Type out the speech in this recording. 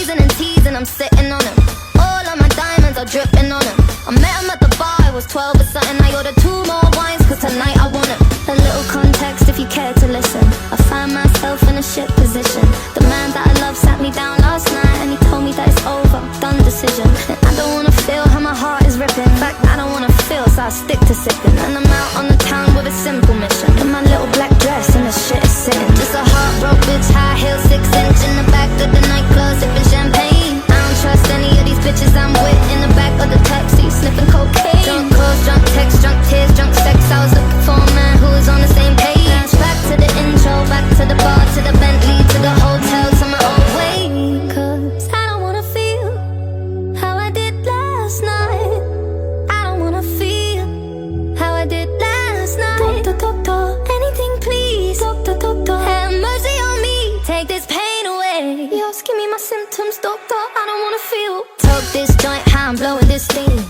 squeezing and teasing, I'm sitting on him. All of my diamonds are dripping on him. I met him at the bar, I was 12 or something. I ordered 2 more wines, cause tonight I want him. A little context if you care to listen. I find myself in a shit position. The man that I love sat me down last night and he told me that it's over, done decision. And I don't wanna feel how my heart is ripping. In fact, I don't wanna feel, so I stick to sipping. And I'm out on the town with a simple mission. In my little black dress and the shit is sitting. Just a heartbroken bitch, high heel, 6 inch in the back of the nightclub, sipping champagne. I don't trust any of these bitches I'm with. In the back of the taxi, sniffing cocaine. Drunk calls, drunk texts, drunk tears, drunk sex. I was looking for a man who was on the same page. Back to the intro, back to the bar, to the Bentley, to the hotel, to my own way. Cause I don't wanna feel how I did last night. I don't wanna feel how I did last night. Doctor, anything please. Doctor, have mercy on me. Take this pain away. You're asking me my symptoms, doctor. I don't wanna feel. Took this joint, how I'm blowing this thing.